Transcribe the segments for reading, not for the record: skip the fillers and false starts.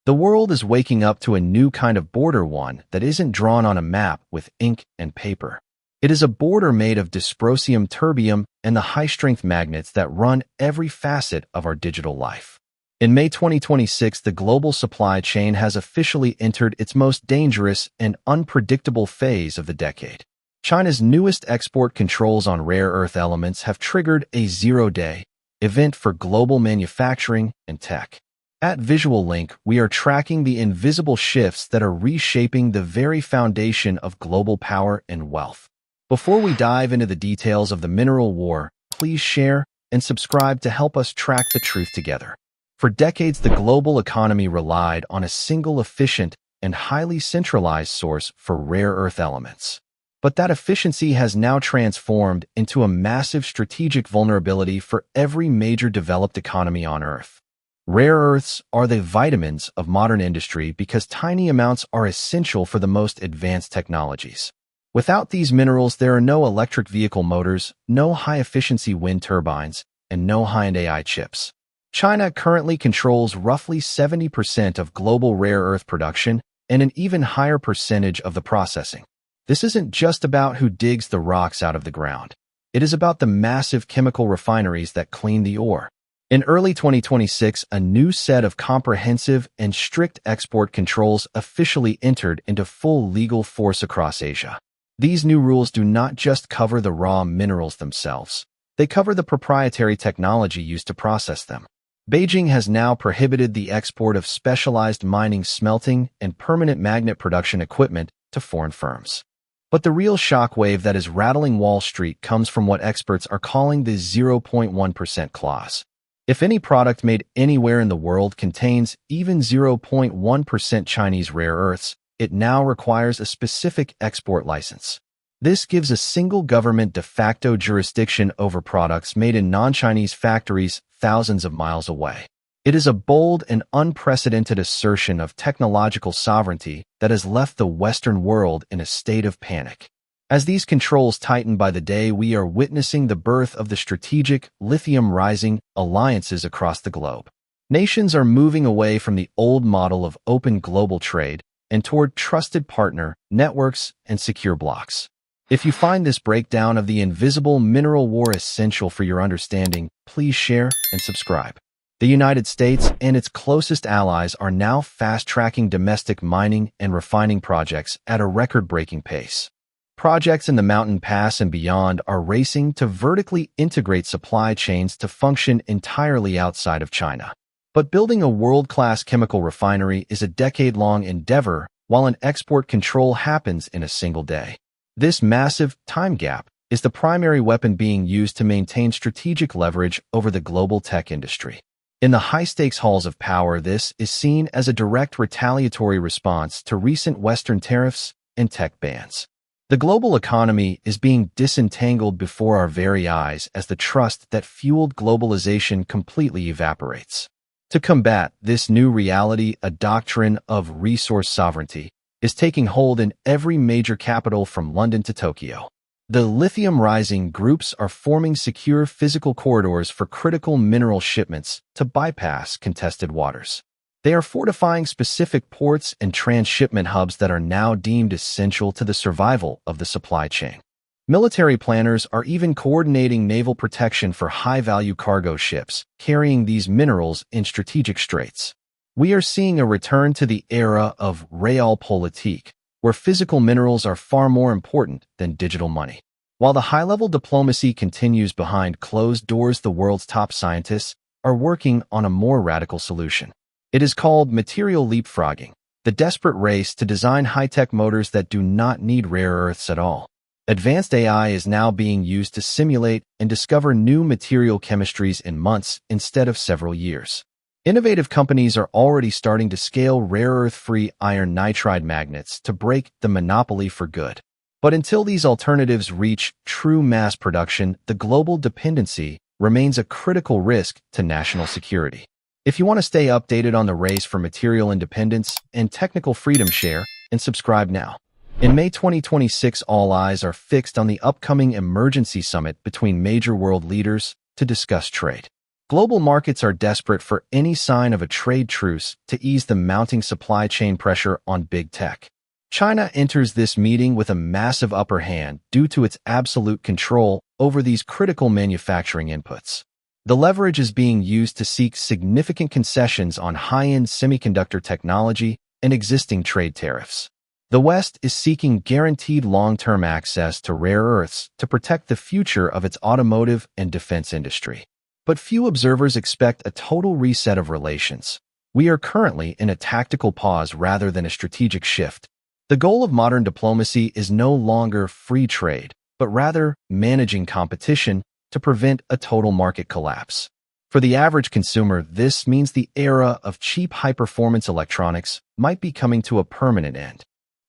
The world is waking up to a new kind of border, one that isn't drawn on a map with ink and paper. It is a border made of dysprosium, terbium, and the high-strength magnets that run every facet of our digital life. In May 2026, the global supply chain has officially entered its most dangerous and unpredictable phase of the decade. China's newest export controls on rare earth elements have triggered a zero-day event for global manufacturing and tech. At Visual Link, we are tracking the invisible shifts that are reshaping the very foundation of global power and wealth. Before we dive into the details of the mineral war, please share and subscribe to help us track the truth together. For decades, the global economy relied on a single efficient and highly centralized source for rare earth elements. But that efficiency has now transformed into a massive strategic vulnerability for every major developed economy on Earth. Rare earths are the vitamins of modern industry because tiny amounts are essential for the most advanced technologies. Without these minerals, there are no electric vehicle motors, no high-efficiency wind turbines, and no high-end AI chips. China currently controls roughly 70% of global rare earth production and an even higher percentage of the processing. This isn't just about who digs the rocks out of the ground. It is about the massive chemical refineries that clean the ore. In early 2026, a new set of comprehensive and strict export controls officially entered into full legal force across Asia. These new rules do not just cover the raw minerals themselves. They cover the proprietary technology used to process them. Beijing has now prohibited the export of specialized mining, smelting, and permanent magnet production equipment to foreign firms. But the real shockwave that is rattling Wall Street comes from what experts are calling the 0.1% clause. If any product made anywhere in the world contains even 0.1% Chinese rare earths, it now requires a specific export license. This gives a single government de facto jurisdiction over products made in non-Chinese factories thousands of miles away. It is a bold and unprecedented assertion of technological sovereignty that has left the Western world in a state of panic. As these controls tighten by the day, we are witnessing the birth of the strategic Lithium Rising alliances across the globe. Nations are moving away from the old model of open global trade and toward trusted partner networks and secure blocks. If you find this breakdown of the invisible mineral war essential for your understanding, please share and subscribe. The United States and its closest allies are now fast-tracking domestic mining and refining projects at a record-breaking pace. Projects in the Mountain Pass and beyond are racing to vertically integrate supply chains to function entirely outside of China. But building a world-class chemical refinery is a decade-long endeavor, while an export control happens in a single day. This massive time gap is the primary weapon being used to maintain strategic leverage over the global tech industry. In the high-stakes halls of power, this is seen as a direct retaliatory response to recent Western tariffs and tech bans. The global economy is being disentangled before our very eyes as the trust that fueled globalization completely evaporates. To combat this new reality, a doctrine of resource sovereignty is taking hold in every major capital from London to Tokyo. The Lithium Rising groups are forming secure physical corridors for critical mineral shipments to bypass contested waters. They are fortifying specific ports and transshipment hubs that are now deemed essential to the survival of the supply chain. Military planners are even coordinating naval protection for high-value cargo ships, carrying these minerals in strategic straits. We are seeing a return to the era of realpolitik, where physical minerals are far more important than digital money. While the high-level diplomacy continues behind closed doors, the world's top scientists are working on a more radical solution. It is called material leapfrogging, the desperate race to design high-tech motors that do not need rare earths at all. Advanced AI is now being used to simulate and discover new material chemistries in months instead of several years. Innovative companies are already starting to scale rare earth-free iron nitride magnets to break the monopoly for good. But until these alternatives reach true mass production, the global dependency remains a critical risk to national security. If you want to stay updated on the race for material independence and technical freedom, share and subscribe now. In May 2026, all eyes are fixed on the upcoming emergency summit between major world leaders to discuss trade. Global markets are desperate for any sign of a trade truce to ease the mounting supply chain pressure on big tech. China enters this meeting with a massive upper hand due to its absolute control over these critical manufacturing inputs. The leverage is being used to seek significant concessions on high-end semiconductor technology and existing trade tariffs. The West is seeking guaranteed long-term access to rare earths to protect the future of its automotive and defense industry. But few observers expect a total reset of relations. We are currently in a tactical pause rather than a strategic shift. The goal of modern diplomacy is no longer free trade, but rather managing competition to prevent a total market collapse. For the average consumer, this means the era of cheap high-performance electronics might be coming to a permanent end.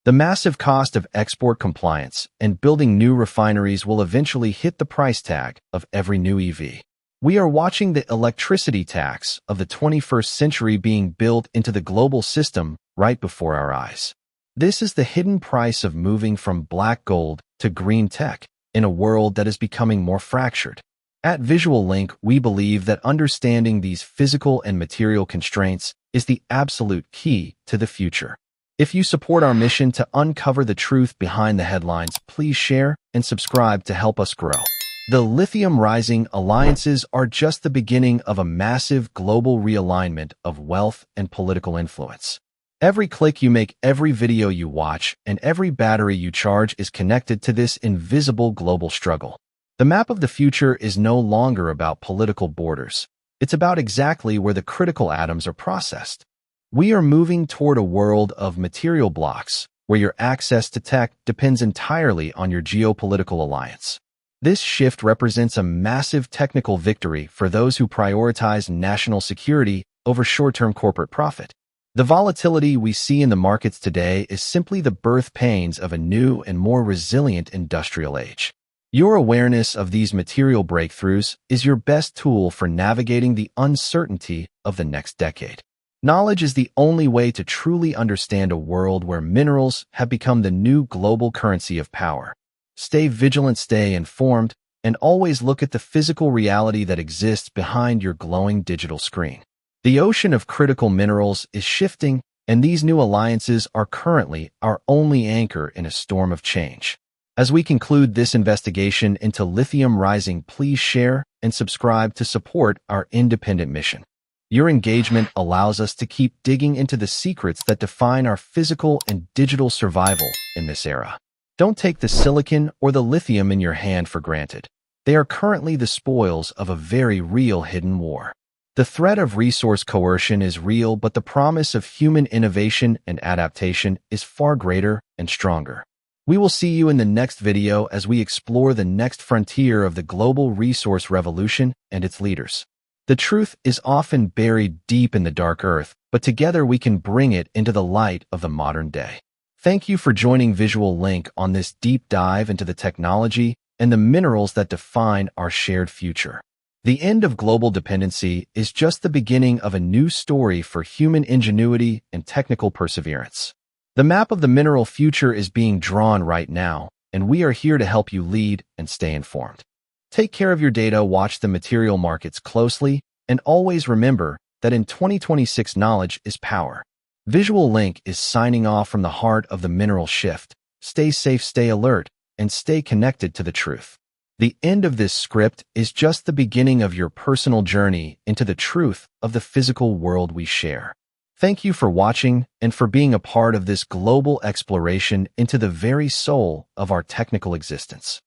The massive cost of export compliance and building new refineries will eventually hit the price tag of every new EV. We are watching the electricity tax of the 21st century being built into the global system right before our eyes. This is the hidden price of moving from black gold to green tech in a world that is becoming more fractured. At Visual Link, we believe that understanding these physical and material constraints is the absolute key to the future. If you support our mission to uncover the truth behind the headlines, please share and subscribe to help us grow. The Lithium Rising alliances are just the beginning of a massive global realignment of wealth and political influence. Every click you make, every video you watch, and every battery you charge is connected to this invisible global struggle. The map of the future is no longer about political borders. It's about exactly where the critical atoms are processed. We are moving toward a world of material blocks, where your access to tech depends entirely on your geopolitical alliance. This shift represents a massive technical victory for those who prioritize national security over short-term corporate profit. The volatility we see in the markets today is simply the birth pains of a new and more resilient industrial age. Your awareness of these material breakthroughs is your best tool for navigating the uncertainty of the next decade. Knowledge is the only way to truly understand a world where minerals have become the new global currency of power. Stay vigilant, stay informed, and always look at the physical reality that exists behind your glowing digital screen. The ocean of critical minerals is shifting, and these new alliances are currently our only anchor in a storm of change. As we conclude this investigation into Lithium Rising, please share and subscribe to support our independent mission. Your engagement allows us to keep digging into the secrets that define our physical and digital survival in this era. Don't take the silicon or the lithium in your hand for granted. They are currently the spoils of a very real hidden war. The threat of resource coercion is real, but the promise of human innovation and adaptation is far greater and stronger. We will see you in the next video as we explore the next frontier of the global resource revolution and its leaders. The truth is often buried deep in the dark earth, but together we can bring it into the light of the modern day. Thank you for joining Visual Link on this deep dive into the technology and the minerals that define our shared future. The end of global dependency is just the beginning of a new story for human ingenuity and technical perseverance. The map of the mineral future is being drawn right now, and we are here to help you lead and stay informed. Take care of your data, watch the material markets closely, and always remember that in 2026, knowledge is power. Visual Link is signing off from the heart of the mineral shift. Stay safe, stay alert, and stay connected to the truth. The end of this script is just the beginning of your personal journey into the truth of the physical world we share. Thank you for watching and for being a part of this global exploration into the very soul of our technical existence.